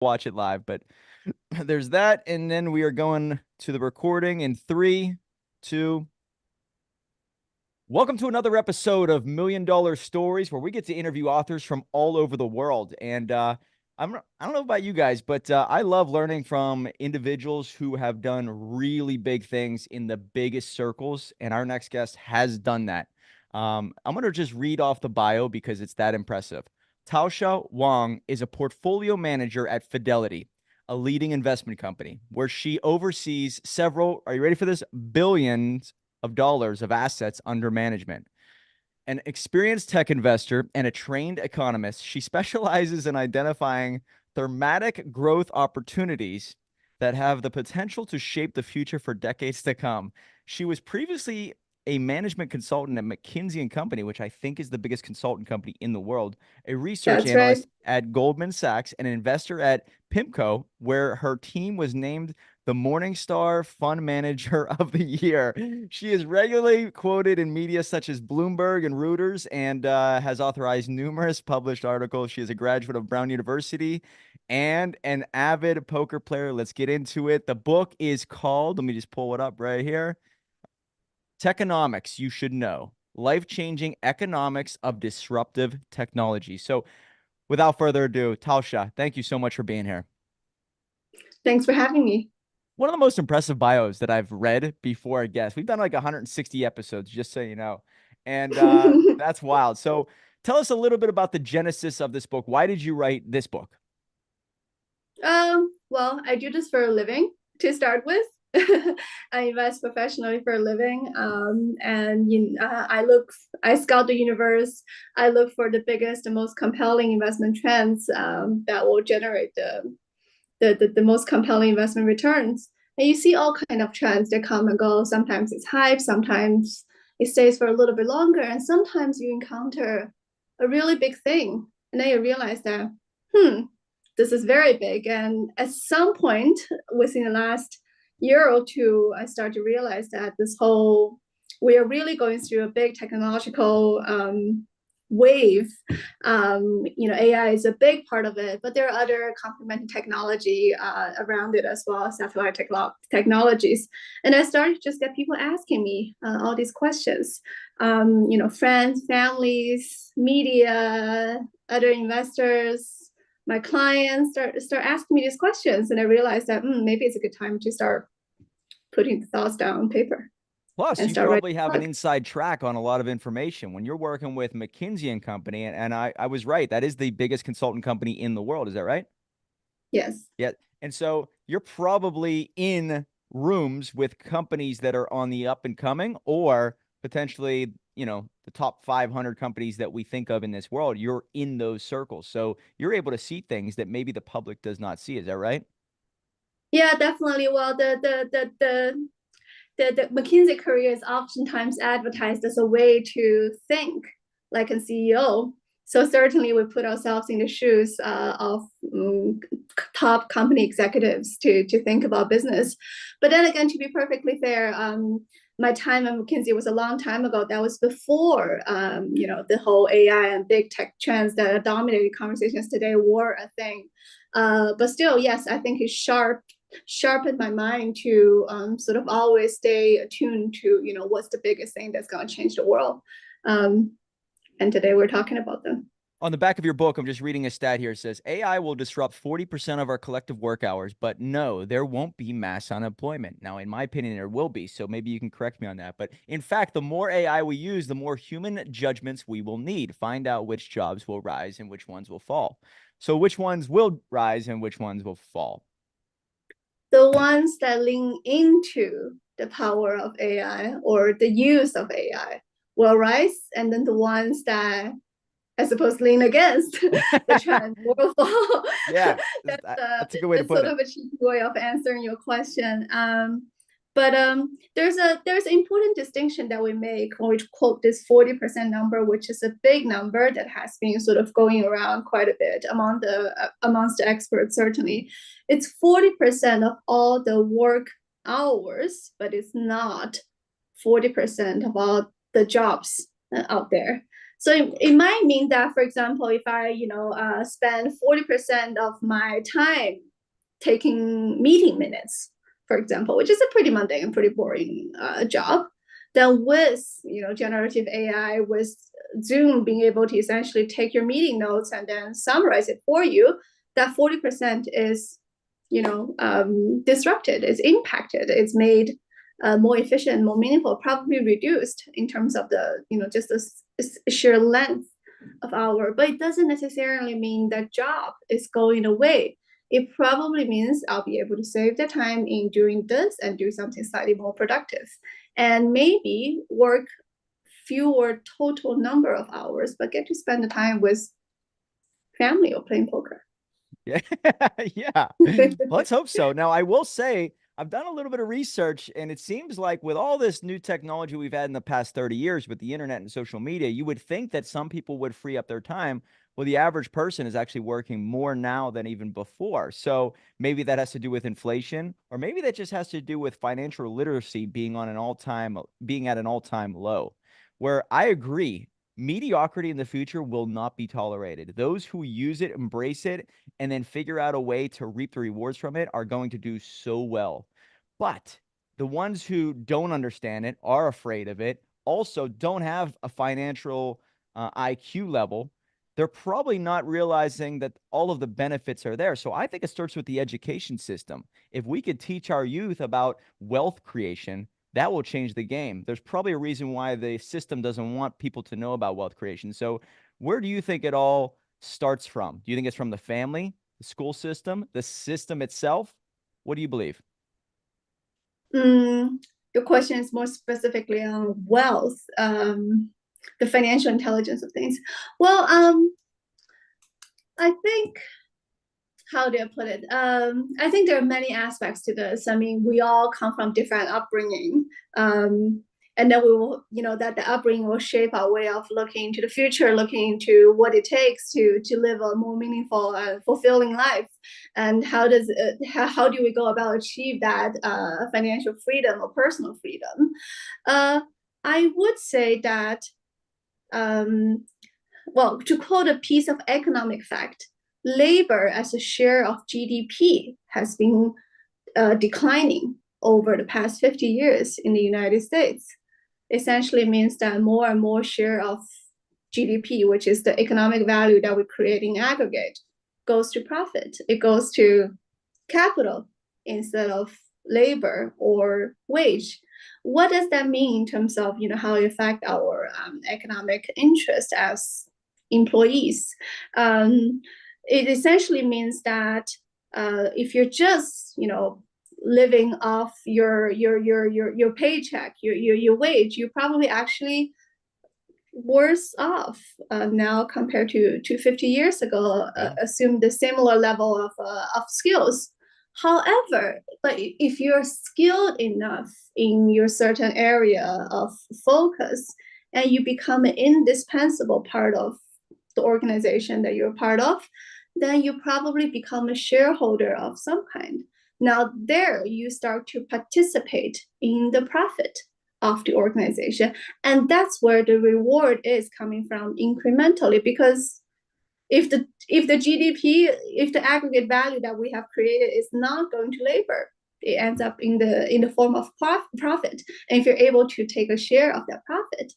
watch it live, but there's that. And then we are going to the recording in three, two. Welcome to another episode of Million Dollar Stories, where we get to interview authors from all over the world. And I don't know about you guys, but I love learning from individuals who have done really big things in the biggest circles. And our next guest has done that. I'm going to just read off the bio because it's that impressive. Taosha Wang is a portfolio manager at Fidelity, a leading investment company, where she oversees several, are you ready for this? Billions of dollars of assets under management. An experienced tech investor and a trained economist, she specializes in identifying thematic growth opportunities that have the potential to shape the future for decades to come. She was previously a management consultant at McKinsey and Company, which I think is the biggest consultant company in the world, a research That's right. analyst at Goldman Sachs, and an investor at PIMCO, where her team was named the Morningstar Fund Manager of the Year. She is regularly quoted in media such as Bloomberg and Reuters, and has authorized numerous published articles. She is a graduate of Brown University and an avid poker player. Let's get into it. The book is called, let me just pull it up right here, Techonomics You Should Know, Life-Changing Economics of Disruptive Technology. So without further ado, Taosha, thank you so much for being here. Thanks for having me. One of the most impressive bios that I've read before a guest. We've done like 160 episodes, just so you know. And that's wild. So tell us a little bit about the genesis of this book. Why did you write this book? Well, I do this for a living to start with. I invest professionally for a living, and I scout the universe. I look for the biggest, the most compelling investment trends that will generate the most compelling investment returns. And you see all kind of trends that come and go. Sometimes it's hype, sometimes it stays for a little bit longer, and sometimes you encounter a really big thing, and then you realize that, hmm, this is very big. And at some point within the last year or two, I started to realize that we are really going through a big technological wave. AI is a big part of it, but there are other complementary technology around it as well, satellite technologies. And I started to just get people asking me all these questions. Friends, families, media, other investors, my clients start asking me these questions, and I realized that maybe it's a good time to start putting the thoughts down on paper Plus, and you start writing probably have a an book. inside track on a lot of information when you're working with McKinsey and Company. And I was right. That is the biggest consultant company in the world. Is that right? Yes. Yeah. And so you're probably in rooms with companies that are on the up and coming, or potentially, the top 500 companies that we think of in this world. You're in those circles. So you're able to see things that maybe the public does not see. Is that right? Yeah, definitely. Well, the McKinsey career is oftentimes advertised as a way to think like a CEO. So certainly we put ourselves in the shoes of top company executives to think about business. But then again, to be perfectly fair, my time at McKinsey was a long time ago. That was before the whole AI and big tech trends that are dominating conversations today were a thing. But still, yes, I think it's sharpened my mind to sort of always stay attuned to what's the biggest thing that's going to change the world. um, and today we're talking about them. On the back of your book, I'm just reading a stat here. It says AI will disrupt 40% of our collective work hours, but no, there won't be mass unemployment. Now, in my opinion, there will be. So maybe you can correct me on that. But in fact, the more AI we use, the more human judgments we will need. Find out which jobs will rise and which ones will fall. So, which ones will rise and which ones will fall? The ones that lean into the power of AI or the use of AI will rise, and then the ones that I suppose lean against the trend will fall. Yeah, that's a good way to That's put sort it. of a cheap way of answering your question. But there's an important distinction that we make when we quote this 40% number, which is a big number that has been sort of going around quite a bit amongst the experts. Certainly, it's 40% of all the work hours, but it's not 40% of all the jobs out there. So it might mean that, for example, if I, spend 40% of my time taking meeting minutes, for example, which is a pretty mundane and pretty boring job, then with, generative AI, with Zoom being able to essentially take your meeting notes and then summarize it for you, that 40% is, disrupted, is impacted, it's made more efficient, more meaningful, probably reduced in terms of the, just the sheer length of hour. But it doesn't necessarily mean that job is going away. It probably means I'll be able to save the time in doing this and do something slightly more productive, and maybe work fewer total number of hours, but get to spend the time with family or playing poker. Yeah. Yeah. Let's hope so. Now, I will say I've done a little bit of research, and it seems like with all this new technology we've had in the past 30 years with the internet and social media, you would think that some people would free up their time. Well, the average person is actually working more now than even before. So maybe that has to do with inflation, or maybe that just has to do with financial literacy being at an all-time low. Where I agree, mediocrity in the future will not be tolerated. Those who use it, embrace it, and then figure out a way to reap the rewards from it are going to do so well. But the ones who don't understand it, are afraid of it, also don't have a financial IQ level, they're probably not realizing that all of the benefits are there. So I think it starts with the education system. If we could teach our youth about wealth creation, that will change the game. There's probably a reason why the system doesn't want people to know about wealth creation. So where do you think it all starts from? Do you think it's from the family, the school system, the system itself? What do you believe? Your question is more specifically on wealth, the financial intelligence of things. Well, I think, how do I put it? I think there are many aspects to this. I mean, we all come from different upbringing. And then we will, that the upbringing will shape our way of looking to the future, looking into what it takes to live a more meaningful and fulfilling life, and how do we go about achieve that financial freedom or personal freedom. I would say that, well, to quote a piece of economic fact, labor as a share of GDP has been declining over the past 50 years in the United States. Essentially means that more and more share of GDP, which is the economic value that we create in aggregate, goes to profit. It goes to capital instead of labor or wage. What does that mean in terms of how it affect our economic interest as employees? It essentially means that if you're just living off your paycheck, your wage, you're probably actually worse off now compared to 50 years ago. Assume the similar level of skills. However, but if you're skilled enough in your certain area of focus, and you become an indispensable part of the organization that you're part of, then you probably become a shareholder of some kind. Now, there you start to participate in the profit of the organization. And that's where the reward is coming from incrementally, because if the GDP, if the aggregate value that we have created is not going to labor, it ends up in the form of profit. And if you're able to take a share of that profit,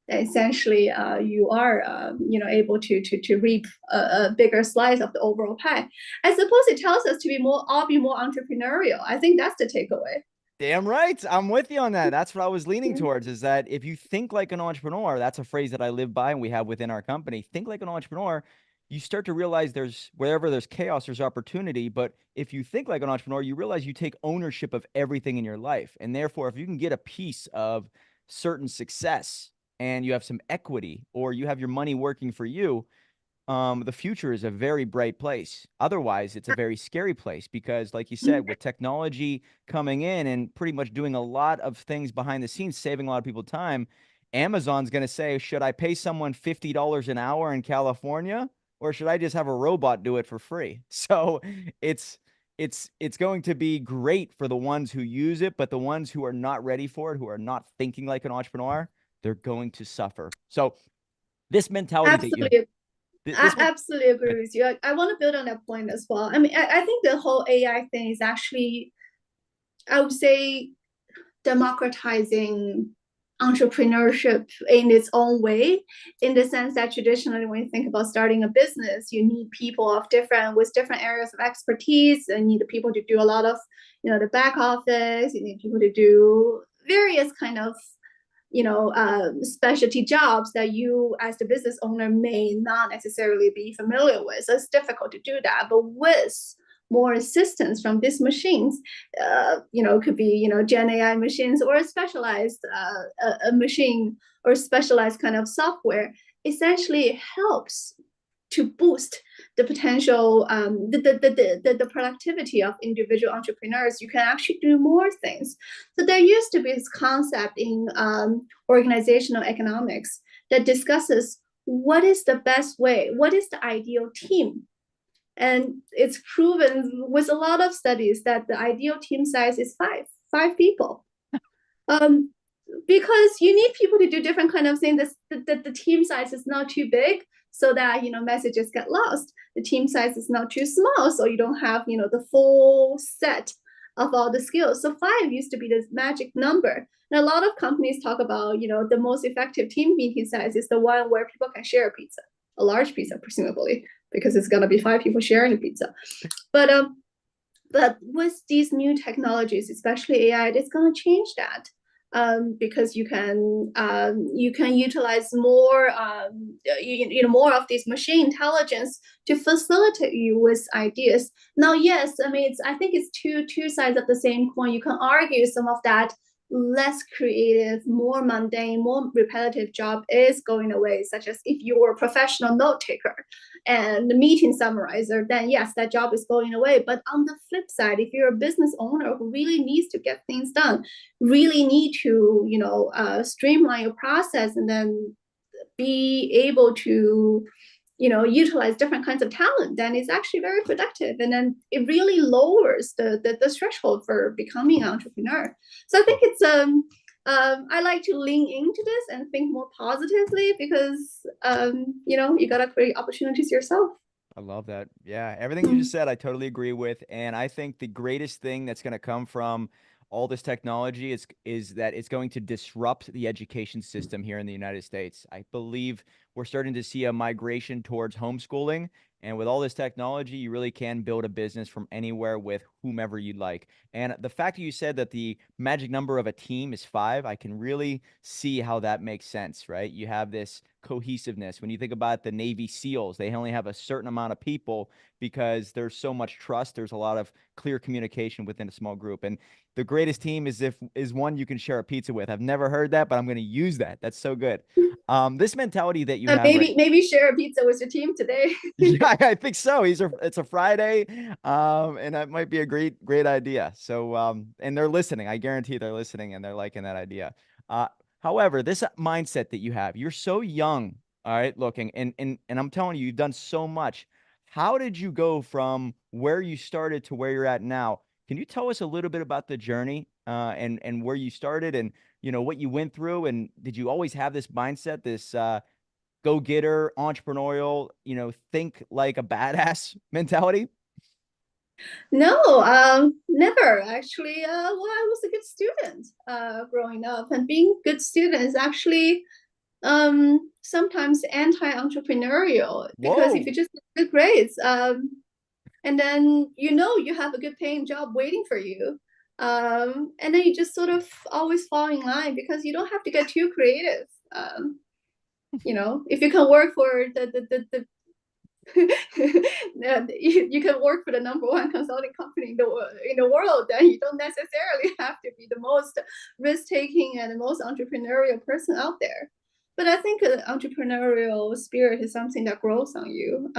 then essentially you are able to reap a bigger slice of the overall pie. I suppose it tells us to be more entrepreneurial. I think that's the takeaway. Damn right. I'm with you on that. That's what I was leaning towards, is that if you think like an entrepreneur, that's a phrase that I live by and we have within our company. Think like an entrepreneur, you start to realize wherever there's chaos, there's opportunity. But if you think like an entrepreneur, you realize you take ownership of everything in your life. And therefore, if you can get a piece of certain success and you have some equity, or you have your money working for you, the future is a very bright place. Otherwise, it's a very scary place because, like you said, with technology coming in and pretty much doing a lot of things behind the scenes, saving a lot of people time, Amazon's going to say, should I pay someone $50 an hour in California, or should I just have a robot do it for free? So it's going to be great for the ones who use it, but the ones who are not ready for it, who are not thinking like an entrepreneur, they're going to suffer. So This mentality that you Absolutely. I this absolutely agree with you. I want to build on that point as well. I mean, I think the whole AI thing is actually, I would say, democratizing entrepreneurship in its own way, in the sense that traditionally when you think about starting a business, you need people of different with different areas of expertise, and need people to do a lot of, the back office. You need people to do various kind of, specialty jobs that you as the business owner may not necessarily be familiar with. So it's difficult to do that. But with more assistance from these machines, could be, Gen AI machines, or a specialized a machine, or specialized kind of software, essentially helps to boost the potential, the productivity of individual entrepreneurs. You can actually do more things. So there used to be this concept in organizational economics that discusses what is the best way, what is the ideal team. And it's proven with a lot of studies that the ideal team size is five people. Um, because you need people to do different kind of things. The team size is not too big, so that messages get lost. The team size is not too small, so you don't have the full set of all the skills. So five used to be the magic number. And a lot of companies talk about the most effective team meeting size is the one where people can share a pizza, a large pizza, presumably, because it's gonna be five people sharing a pizza. But with these new technologies, especially AI, it's going to change that, because you can utilize more, more of this machine intelligence to facilitate you with ideas. Now, yes, I mean, I think it's two sides of the same coin. You can argue some of that less creative, more mundane, more repetitive job is going away, such as if you're a professional note taker and the meeting summarizer, then yes, that job is going away. But on the flip side, if you're a business owner who really needs to get things done, really need to, streamline your process, and then be able to utilize different kinds of talent, then it's actually very productive, and then it really lowers the threshold for becoming an entrepreneur. So I think it's I like to lean into this and think more positively, because you gotta create opportunities yourself. I love that. Yeah, everything you just said, I totally agree with. And I think the greatest thing that's going to come from all this technology is that it's going to disrupt the education system here in the United States. I believe we're starting to see a migration towards homeschooling. And with all this technology, you really can build a business from anywhere with whomever you'd like. And the fact that you said that the magic number of a team is five, I can really see how that makes sense, right? You have this cohesiveness. When you think about the Navy SEALs, they only have a certain amount of people because there's so much trust. There's a lot of clear communication within a small group. And the greatest team is one you can share a pizza with. I've never heard that, but I'm going to use that. That's so good. This mentality that you have, right? Maybe share a pizza with your team today. Yeah, I think so. It's a Friday, and that might be a great idea. So, and they're listening. I guarantee they're listening and they're liking that idea. Uh, However, this mindset that you have, you're so young, all right, looking, and I'm telling you, you've done so much. How did you go from where you started to where you're at now? Can you tell us a little bit about the journey, and where you started, and what you went through, and did you always have this mindset, this go-getter, entrepreneurial, think like a badass mentality? No, never actually. Well, I was a good student growing up, and being a good student is actually sometimes anti-entrepreneurial, because if Whoa. you just get good grades, and then you have a good paying job waiting for you, and then you just sort of always fall in line, because you don't have to get too creative. If you can work for the you can work for the number one consulting company in the world, then you don't necessarily have to be the most risk taking and the most entrepreneurial person out there. But I think entrepreneurial spirit is something that grows on you.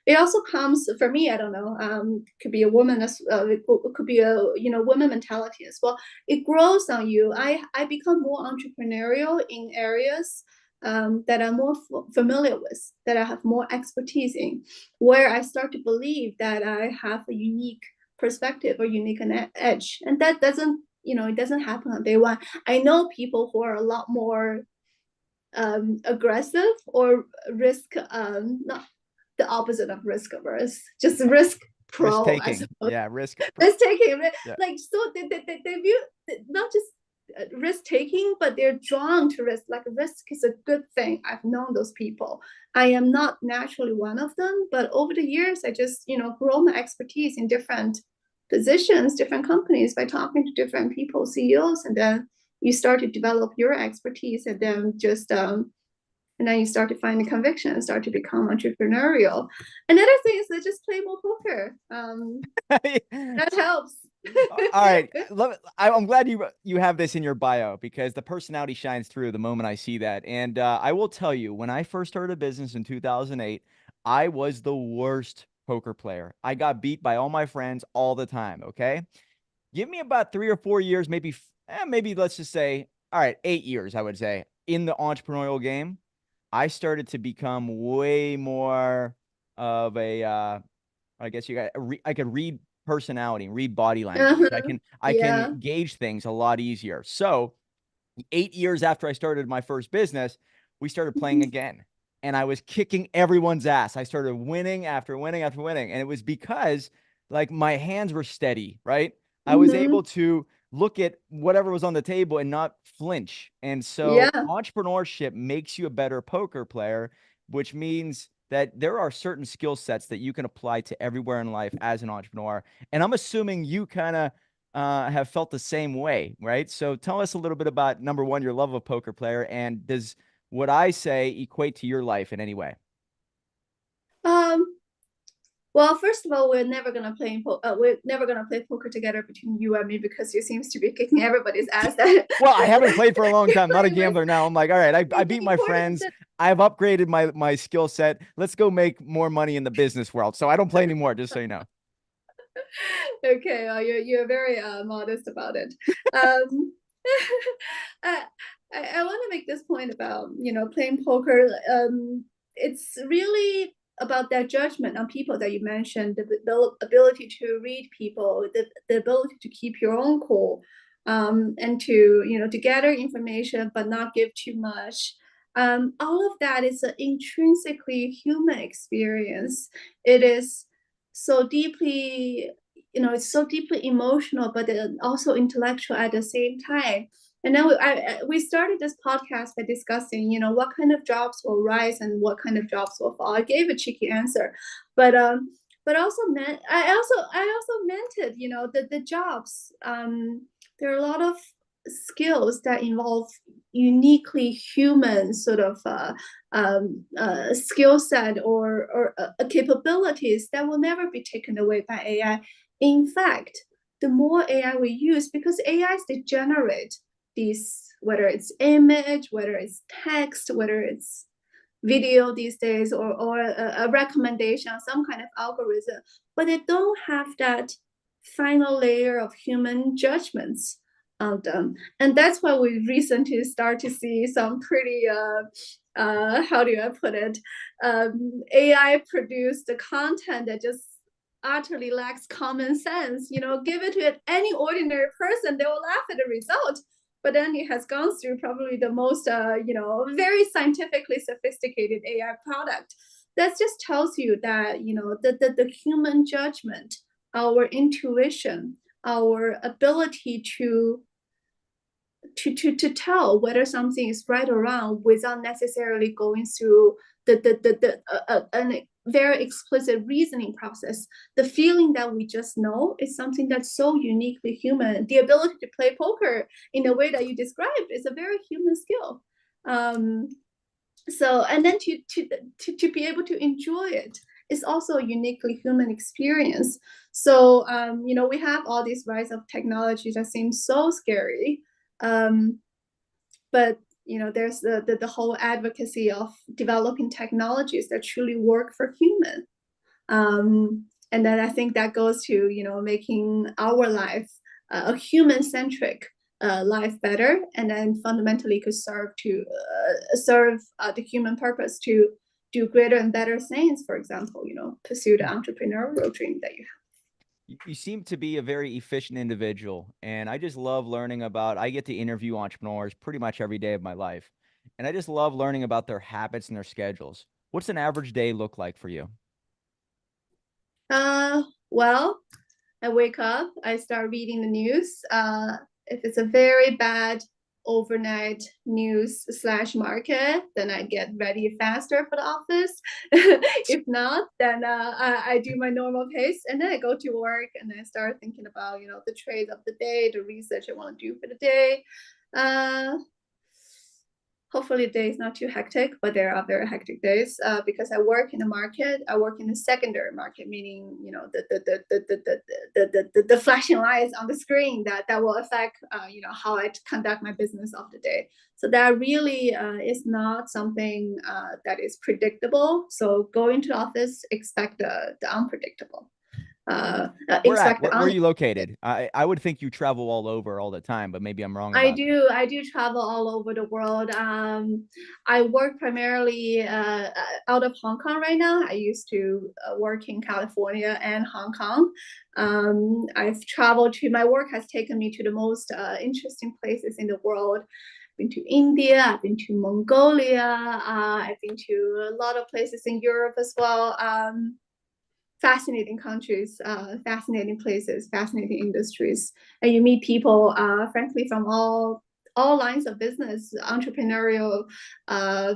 It also comes, for me, I don't know, could be a woman as it could be a woman mentality as well. It grows on you. I become more entrepreneurial in areas that I'm more familiar with, that I have more expertise in, where I start to believe that I have a unique perspective or unique edge. And that doesn't, it doesn't happen on day one. I know people who are a lot more aggressive or risk, not the opposite of risk averse, just risk Risk pro, I taking. suppose. Yeah. Risk. Risk taking, Yeah. like, so they view not just risk taking, but they're drawn to risk. Like, risk is a good thing. I've known those people. I am not naturally one of them, but over the years, I just, grow my expertise in different positions, different companies by talking to different people, CEOs, and then you start to develop your expertise, and then and then you start to find the conviction and start to become entrepreneurial. Another thing is to just play more poker. That helps. All right. I'm glad you have this in your bio because the personality shines through the moment I see that. And I will tell you, when I first started a business in 2008, I was the worst poker player. I got beat by all my friends all the time. Okay. Give me about 3 or 4 years, maybe let's just say, all right, 8 years, I would say, in the entrepreneurial game. I started to become way more of a I guess I could read personality, read body language. I can Yeah. gauge things a lot easier. So 8 years after I started my first business, we started playing again. And I was kicking everyone's ass. I started winning after winning after winning. And it was because like my hands were steady, right? I was Mm-hmm. able to look at whatever was on the table and not flinch. And so Yeah. entrepreneurship makes you a better poker player, which means that there are certain skill sets that you can apply to everywhere in life as an entrepreneur. And I'm assuming you kind of have felt the same way, right? So tell us a little bit about number one, your love of poker player, and does what I say equate to your life in any way? Um, well, first of all, we're never gonna play poker together between you and me because you seems to be kicking everybody's ass that Well, I haven't played for a long you're time. Not a playing with. gambler now. I'm like, all right, I The beat my important friends. I've upgraded my skill set. Let's go make more money in the business world. So I don't play anymore, just so you know. Okay, you're very modest about it. Um, I I want to make this point about playing poker. It's really about that judgment on people that you mentioned, the ability to read people, the ability to keep your own cool, and to to gather information but not give too much. All of that is an intrinsically human experience. It is so deeply it's so deeply emotional, but also intellectual at the same time. And then we started this podcast by discussing, what kind of jobs will rise and what kind of jobs will fall. I gave a cheeky answer, but also meant I also meant it. The jobs. There are a lot of skills that involve uniquely human sort of skill set or capabilities that will never be taken away by AI. In fact, the more AI we use, because AIs they generate these, whether it's image, whether it's text, whether it's video these days, or a recommendation, some kind of algorithm, but they don't have that final layer of human judgments on them. And that's why we recently start to see some pretty how do I put it, AI produced content that just utterly lacks common sense. Give it to any ordinary person, they will laugh at the result. But then it has gone through probably the most, very scientifically sophisticated AI product. That just tells you that, the human judgment, our intuition, our ability to tell whether something is right or wrong without necessarily going through a very explicit reasoning process. The feeling that we just know is something that's so uniquely human. The ability to play poker in the way that you described is a very human skill. So, and then to be able to enjoy it is also a uniquely human experience. So, we have all these rise of technology that seems so scary, but there's the whole advocacy of developing technologies that truly work for human. And then I think that goes to making our life a human-centric life better, and then fundamentally could serve the human purpose to do greater and better things. For example, pursue the entrepreneurial dream that you You seem to be a very efficient individual, and I just love learning about. I get to interview entrepreneurs pretty much every day of my life, and I just love learning about their habits and their schedules. What's an average day look like for you? Uh, well, I wake up, I start reading the news. If it's a very bad overnight news slash market, then I get ready faster for the office. If not, then I do my normal pace and then I go to work and then I start thinking about, the trades of the day, the research I want to do for the day. Uh, Hopefully the day is not too hectic, but there are very hectic days because I work in the market. I work in the secondary market, meaning the flashing lights on the screen that will affect how I conduct my business of the day. So that really is not something that is predictable. So going to the office, expect the unpredictable. Where at? Expect the Where are un you located? I would think you travel all over all the time, but maybe I'm wrong I about that. do. I do travel all over the world. I work primarily out of Hong Kong right now. I used to work in California and Hong Kong. I've traveled to, my work has taken me to the most interesting places in the world. I've been to India, I've been to Mongolia, I've been to a lot of places in Europe as well. Fascinating countries, fascinating places, fascinating industries, and you meet people, frankly, from all lines of business, entrepreneurial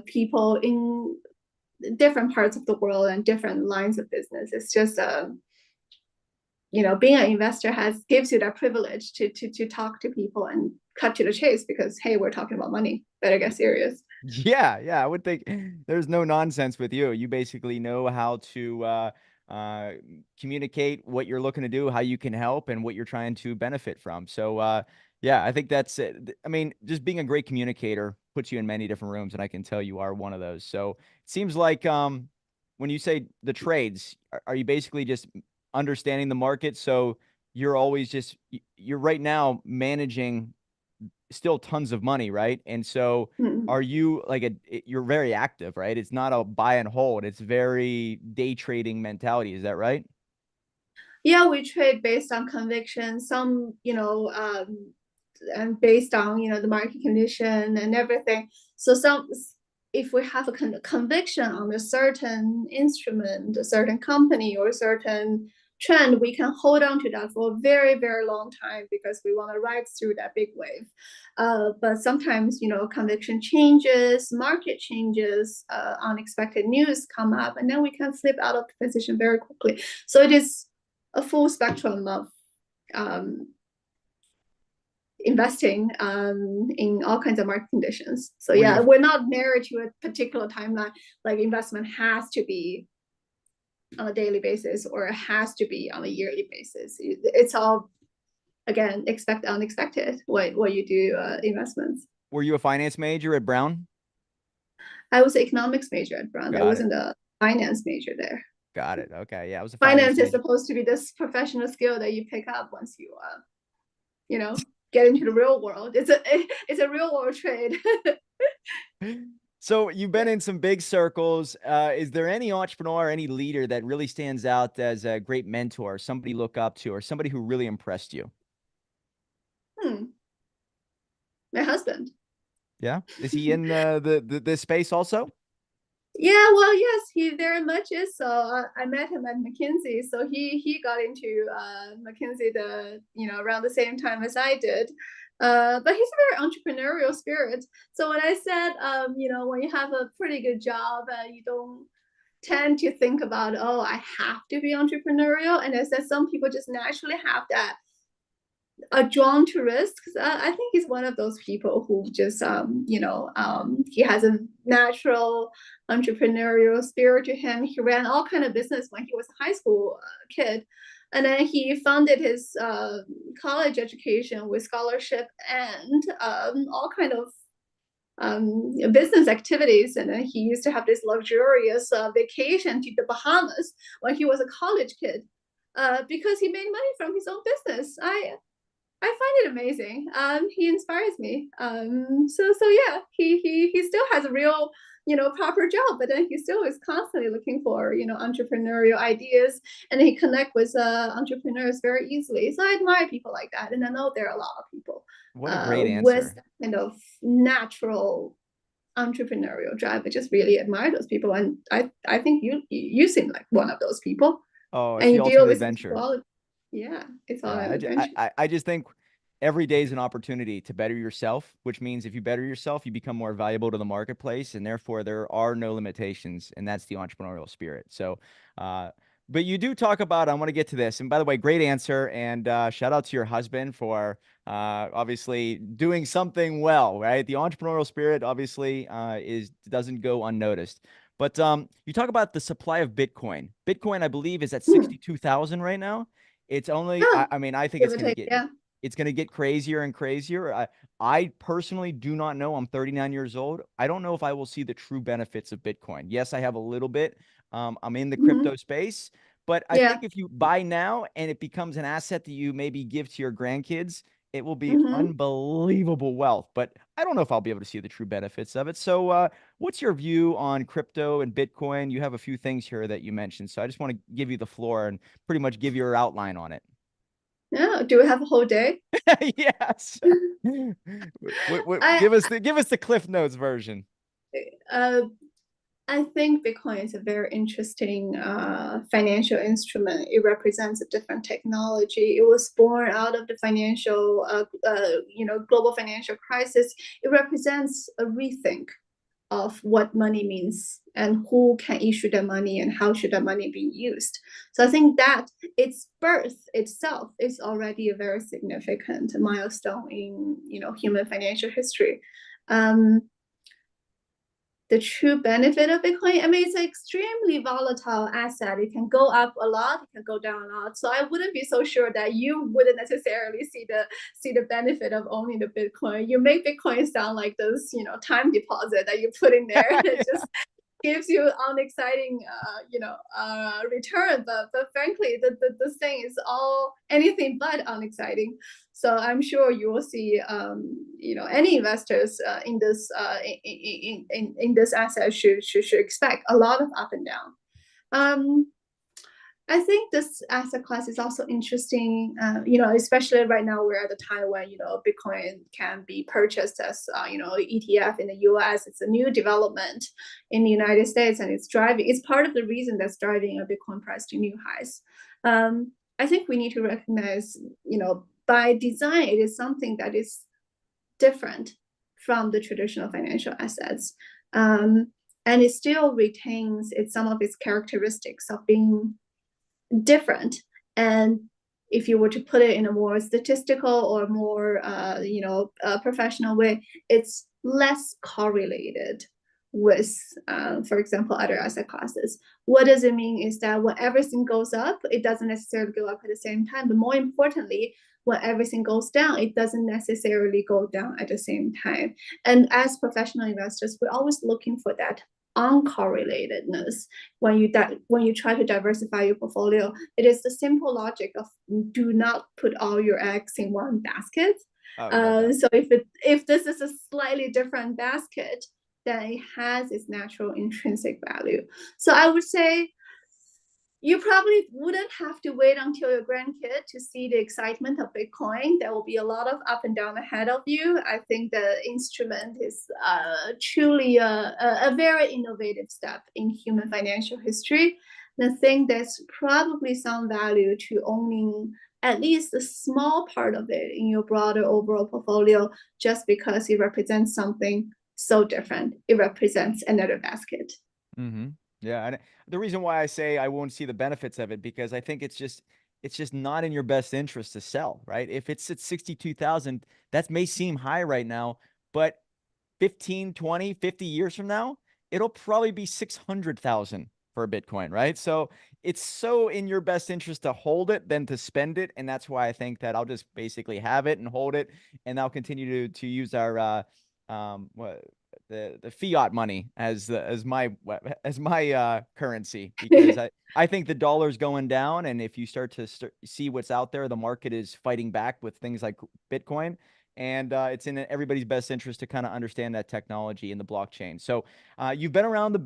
people in different parts of the world and different lines of business. It's just being an investor gives you that privilege to talk to people and cut to the chase because hey, we're talking about money. Better get serious. Yeah, yeah, I would think there's no nonsense with you. You basically know how to uh communicate what you're looking to do, how you can help, and what you're trying to benefit from. So yeah, I think that's it. I mean, just being a great communicator puts you in many different rooms, and I can tell you are one of those. So it seems like when you say the trades, are you basically just understanding the market? So you're always just you're right now managing still tons of money, right? And so Mm. are you like you're very active, right? It's not a buy and hold. It's very day trading mentality. Is that right? Yeah, we trade based on conviction. Some, and based on the market condition and everything. So if we have a conviction on a certain instrument, a certain company, or a certain trend, we can hold on to that for a very, very long time because we want to ride through that big wave. But sometimes, conviction changes, market changes, unexpected news come up, and then we can flip out of the position very quickly. So it is a full spectrum of um, investing in all kinds of market conditions. So Were you yeah, a, we're not married to a particular timeline. Like investment has to be on a daily basis or it has to be on a yearly basis. It's all again expect unexpected what you do investments. were you a finance major at Brown? I was an economics major at Brown. I Got it. wasn't a finance major there. Got it. Okay. Yeah, I was a finance Finance is major. supposed to be this professional skill that you pick up once you get into the real world. It's a real world trade. So you've been Yeah. in some big circles. Is there any entrepreneur, any leader that really stands out as a great mentor, somebody you look up to, or somebody who really impressed you? Hmm. My husband. Yeah. Is he in the space also? Yeah, well, yes, he very much is. So I met him at McKinsey. So he got into McKinsey around the same time as I did. But he's a very entrepreneurial spirit. So when I said when you have a pretty good job, you don't tend to think about, oh, I have to be entrepreneurial. And I said some people just naturally have that are drawn to risks. I think he's one of those people who just, he has a natural entrepreneurial spirit to him. He ran all kind of business when he was a high school kid, and then he funded his college education with scholarship and all kind of business activities. And then he used to have this luxurious vacation to the Bahamas when he was a college kid. Because he made money from his own business. I find it amazing. He inspires me. So yeah, he still has a real proper job, but then he still is constantly looking for entrepreneurial ideas, and he connect with entrepreneurs very easily. So I admire people like that, and I know there are a lot of people What a great with answer. that kind of natural. entrepreneurial drive. I just really admire those people, and I think you seem like one of those people, Oh, it's and the you deal ultimate with these adventure. people. Yeah, it's all Yeah, an adventure. I just think every day is an opportunity to better yourself, which means if you better yourself, you become more valuable to the marketplace, and therefore there are no limitations, and that's the entrepreneurial spirit. So, uh, but you do talk about, I want to get to this, and by the way, great answer, and shout out to your husband for obviously doing something well, right? The entrepreneurial spirit obviously is doesn't go unnoticed. But you talk about the supply of Bitcoin. Bitcoin, I believe, is at Hmm. 62,000 right now. It's only, Yeah, I mean, I think give or take. Yeah. it's going to get crazier and crazier. I personally do not know. I'm 39 years old. I don't know if I will see the true benefits of Bitcoin. Yes, I have a little bit. I'm in the Hmm. crypto space, but I think Yeah. if you buy now and it becomes an asset that you maybe give to your grandkids, it will be Hmm. unbelievable wealth. But I don't know if I'll be able to see the true benefits of it. So, what's your view on crypto and Bitcoin? You have a few things here that you mentioned, so I just want to give you the floor and pretty much give your outline on it. Yeah. Do we have a whole day? Yes. I Give us the Cliff Notes version. uh, I think Bitcoin is a very interesting financial instrument. It represents a different technology. It was born out of the global financial crisis. It represents a rethink of what money means and who can issue the money and how should the money be used. So I think that its birth itself is already a very significant milestone in human financial history. Um, the true benefit of Bitcoin, I mean, it's an extremely volatile asset. It can go up a lot, it can go down a lot. So I wouldn't be so sure that you wouldn't necessarily see the benefit of owning the Bitcoin. You make Bitcoin sound like this, time deposit that you put in there. It Yeah. just gives you unexciting return, but frankly the thing is all anything but unexciting. So I'm sure you will see any investors in this in this asset should expect a lot of up and down. um I think this asset class is also interesting, especially right now we're at a time when, Bitcoin can be purchased as, ETF in the US. It's a new development in the United States, and it's part of the reason that's driving a Bitcoin price to new highs. I think we need to recognize, by design, it is something that is different from the traditional financial assets. And it still retains some of its characteristics of being different. And if you were to put it in a more statistical or more professional way, it's less correlated with, for example, other asset classes. What does it mean is that when everything goes up, it doesn't necessarily go up at the same time, but more importantly, when everything goes down, it doesn't necessarily go down at the same time. And as professional investors, we're always looking for that uncorrelatedness when you try to diversify your portfolio. It is the simple logic of do not put all your eggs in one basket. Oh, no doubt. So if this is a slightly different basket, then it has its natural intrinsic value. So I would say you probably wouldn't have to wait until your grandkid to see the excitement of Bitcoin. There will be a lot of up and down ahead of you. I think the instrument is truly a very innovative step in human financial history. And I think there's probably some value to owning at least a small part of it in your broader overall portfolio, just because it represents something so different. It represents another basket. Mm-hmm. Yeah, and the reason why I say I won't see the benefits of it because I think it's just not in your best interest to sell, right? If it's at 62,000, that may seem high right now, but 15, 20, 50 years from now, it'll probably be 600,000 for a Bitcoin, right? So it's so in your best interest to hold it than to spend it. And that's why I think that I'll just basically have it and hold it. And I'll continue to use our, what, the fiat money as my currency because I think the dollar's going down, and if you start to see what's out there, the market is fighting back with things like Bitcoin, and it's in everybody's best interest to kind of understand that technology in the blockchain. So you've been around the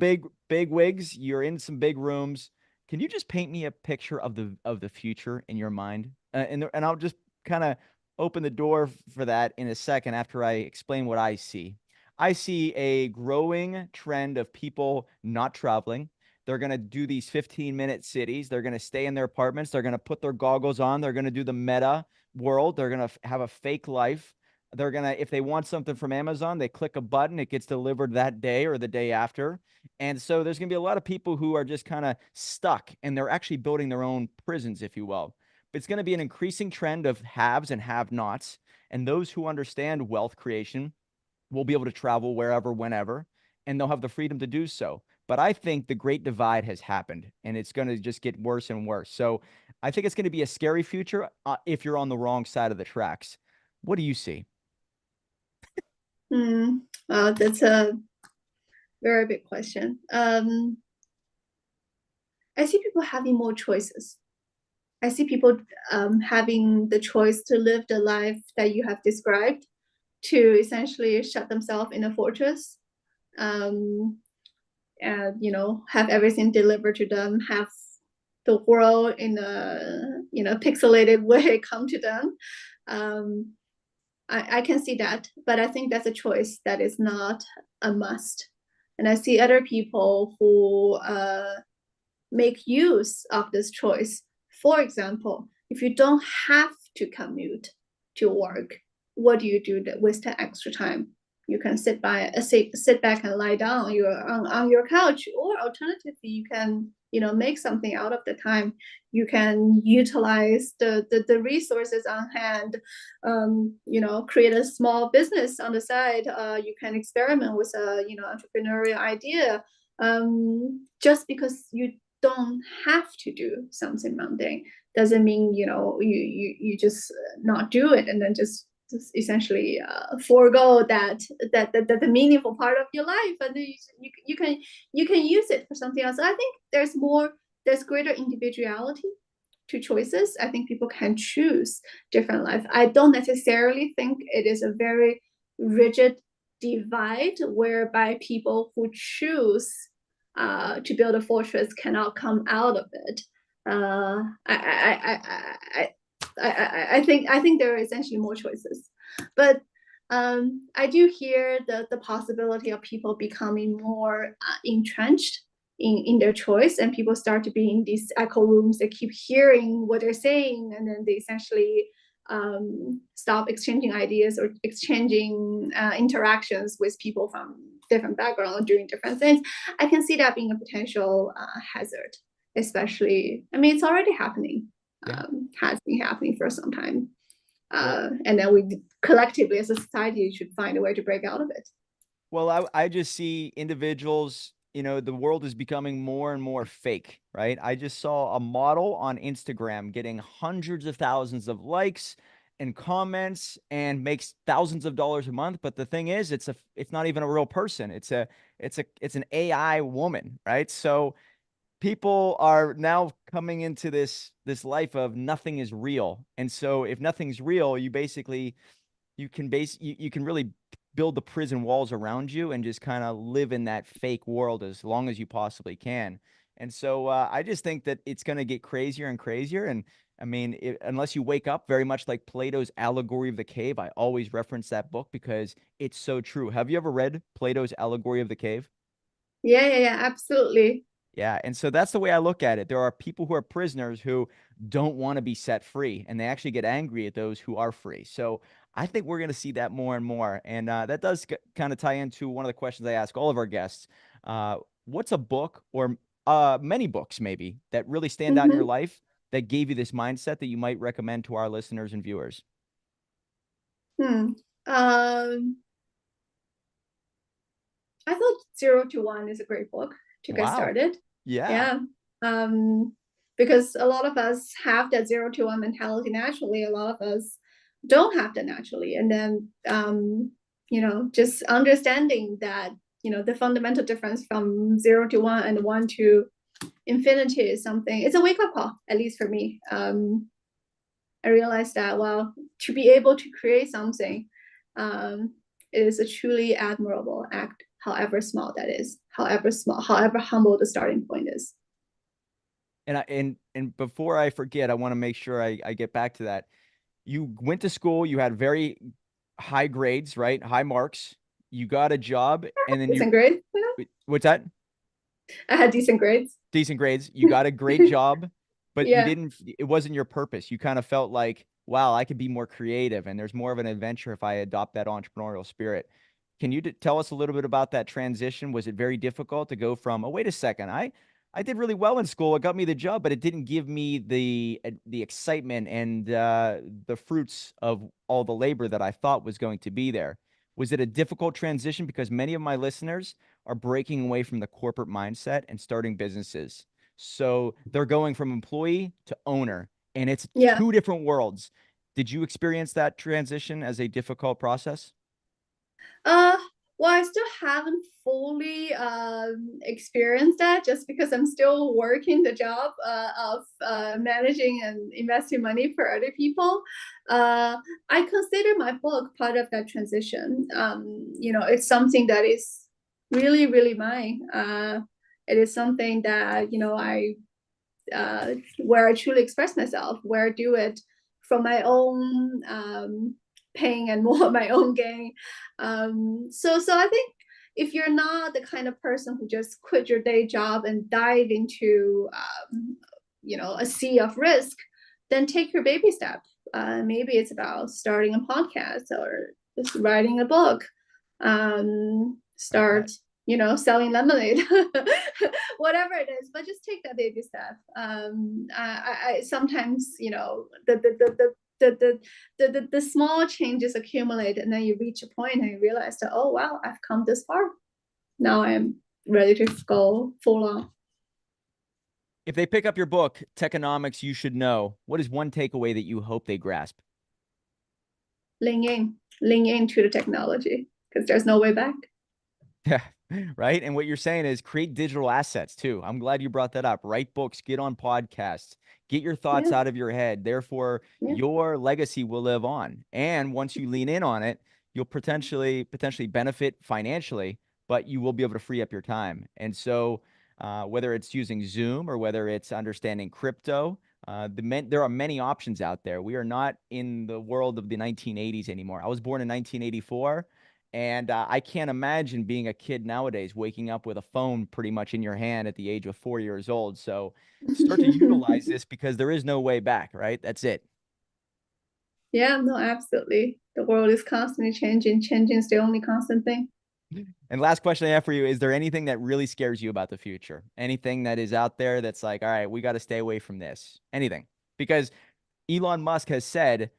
big wigs, you're in some big rooms. Can you just paint me a picture of the future in your mind? And I'll just kind of open the door for that in a second after I explain what I see. I see a growing trend of people not traveling. They're going to do these 15-minute cities. They're going to stay in their apartments. They're going to put their goggles on. They're going to do the meta world. They're going to have a fake life. They're going to, if they want something from Amazon, they click a button, it gets delivered that day or the day after. And so there's going to be a lot of people who are just kind of stuck, and they're actually building their own prisons, if you will. But it's going to be an increasing trend of haves and have nots. And those who understand wealth creation will be able to travel wherever, whenever, and they'll have the freedom to do so. But I think the great divide has happened, and it's going to just get worse and worse. So I think it's going to be a scary future if you're on the wrong side of the tracks. What do you see? That's a very big question. I see people having more choices. I see people having the choice to live the life that you have described, to essentially shut themselves in a fortress, and have everything delivered to them, have the world in a pixelated way come to them. I can see that, but I think that's a choice that is not a must. And I see other people who make use of this choice. For example, if you don't have to commute to work, what do you do with the extra time? You can sit back and lie down on your couch, or alternatively, you can make something out of the time. You can utilize the resources on hand. Create a small business on the side. You can experiment with a entrepreneurial idea. Just because you don't have to do something mundane doesn't mean you just not do it, and then just essentially forego that the meaningful part of your life, and then you can use it for something else. I think there's greater individuality to choices. I think people can choose different life. I don't necessarily think it is a very rigid divide whereby people who choose to build a fortress cannot come out of it. I think there are essentially more choices, but I do hear the possibility of people becoming more entrenched in their choice, and people start to be in these echo rooms. They keep hearing what they're saying, and then they essentially stop exchanging ideas or exchanging interactions with people from different backgrounds doing different things. I can see that being a potential hazard, especially, I mean, it's already happening, Yeah. has been happening for some time. Well, And then we collectively as a society should find a way to break out of it. well, I just see individuals, the world is becoming more and more fake, right? I just saw a model on Instagram getting hundreds of thousands of likes and comments and makes thousands of dollars a month. But the thing is, it's not even a real person. It's an AI woman, right? So people are now coming into this life of nothing is real. And so if nothing's real, you can really build the prison walls around you and just kind of live in that fake world as long as you possibly can. And so I just think that it's going to get crazier and crazier. And I mean, unless you wake up, very much like Plato's Allegory of the Cave. I always reference that book because it's so true. Have you ever read Plato's Allegory of the Cave? Yeah, absolutely. Yeah. And so that's the way I look at it. There are people who are prisoners who don't want to be set free, and they actually get angry at those who are free. So I think we're going to see that more and more. And that does kind of tie into one of the questions I ask all of our guests. What's a book or many books, maybe, that really stand out in your Mm-hmm. life that gave you this mindset that you might recommend to our listeners and viewers? Hmm. Um, I thought Zero to One is a great book to get Wow. started. Yeah. Yeah. Um, because a lot of us have that Zero to One mentality naturally. A lot of us don't have that naturally. And then, just understanding that, the fundamental difference from Zero to One and One to infinity is something, it's a wake up call, at least for me. I realized that, well, to be able to create something, um, is a truly admirable act, however small that is, however humble the starting point is. And before I forget, I want to make sure I get back to that. You went to school, you had very high grades, right? High marks. you got a job, and then Decent grades. Yeah. what's that? I had decent grades. Decent grades. You got a great job, but you Yeah. didn't, it wasn't your purpose. You kind of felt like, wow, I could be more creative and there's more of an adventure if I adopt that entrepreneurial spirit. Can you tell us a little bit about that transition? Was it very difficult to go from, oh, wait a second, I did really well in school. It got me the job, but it didn't give me the excitement and the fruits of all the labor that I thought was going to be there. Was it a difficult transition? Because many of my listeners are breaking away from the corporate mindset and starting businesses. So they're going from employee to owner, and it's Yeah. two different worlds. Did you experience that transition as a difficult process? Uh, well, I still haven't fully experienced that just because I'm still working the job of managing and investing money for other people. Uh, I consider my book part of that transition. It's something that is really, really mine. It is something that, where I truly express myself, where I do it from my own pain and more my own gain. So I think if you're not the kind of person who just quit your day job and dive into a sea of risk, then take your baby step. Maybe it's about starting a podcast or just writing a book. Right. Start selling lemonade, whatever it is, but just take that baby step. I sometimes, the small changes accumulate, and then you reach a point and you realize that, oh wow, I've come this far. Now I'm ready to go full on. If they pick up your book, Techonomics You Should Know, what is one takeaway that you hope they grasp? Lean into the technology because there's no way back. Yeah, right. And what you're saying is create digital assets too. I'm glad you brought that up. Write books, get on podcasts, get your thoughts Yeah, out of your head. Therefore, yeah. your legacy will live on. And once you lean in on it, you'll potentially benefit financially, but you will be able to free up your time. And so, whether it's using Zoom or whether it's understanding crypto, there are many options out there. We are not in the world of the 1980s anymore. I was born in 1984. And I can't imagine being a kid nowadays, waking up with a phone pretty much in your hand at the age of 4 years old. So start to utilize this because there is no way back, right? That's it. Yeah, no, absolutely. The world is constantly changing. Changing is the only constant thing. And last question I have for you, is there anything that really scares you about the future? Anything that is out there that's like, all right, we got to stay away from this? Anything? Because Elon Musk has said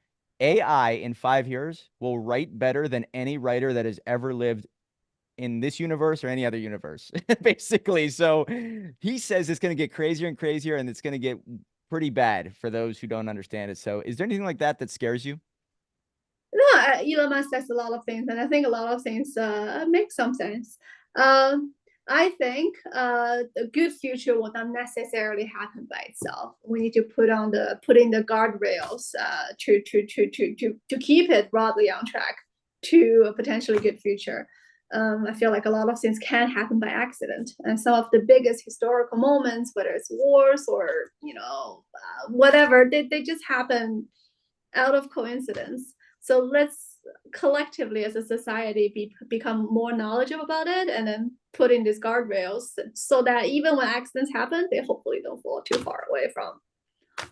AI in 5 years will write better than any writer that has ever lived in this universe or any other universe, basically. So he says it's going to get crazier and crazier, and it's going to get pretty bad for those who don't understand it. So, is there anything like that that scares you? No, Elon Musk says a lot of things, and I think a lot of things make some sense. Um, I think the good future will not necessarily happen by itself. We need to put in the guardrails to keep it broadly on track to a potentially good future. I feel like a lot of things can happen by accident, and some of the biggest historical moments, whether it's wars or whatever, they just happen out of coincidence. So let's collectively as a society become more knowledgeable about it and then put in these guardrails so that even when accidents happen, they hopefully don't fall too far away from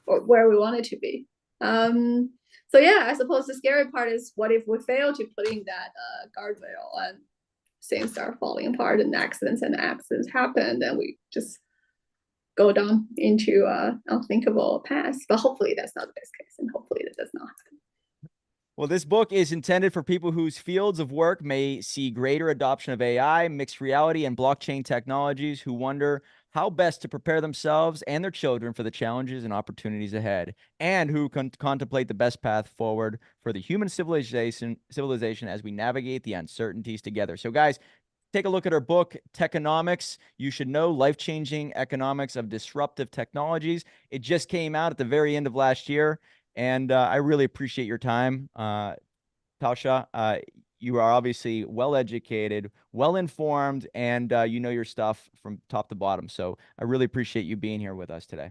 or where we want it to be. So yeah, I suppose the scary part is what if we fail to put in that guardrail and things start falling apart and accidents happen, and we just go down into unthinkable paths. But hopefully that's not the best case, and hopefully that does not happen. Well, this book is intended for people whose fields of work may see greater adoption of AI, mixed reality, and blockchain technologies, who wonder how best to prepare themselves and their children for the challenges and opportunities ahead, and who contemplate the best path forward for the human civilization as we navigate the uncertainties together. So, guys, take a look at our book, Techonomics. You should know life-changing economics of disruptive technologies. It just came out at the very end of last year. And I really appreciate your time, Tausha. You are obviously well educated, well informed, and you know your stuff from top to bottom. So I really appreciate you being here with us today.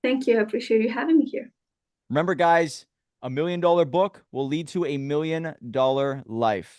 Thank you. I appreciate you having me here. Remember, guys, $1 million book will lead to $1 million life.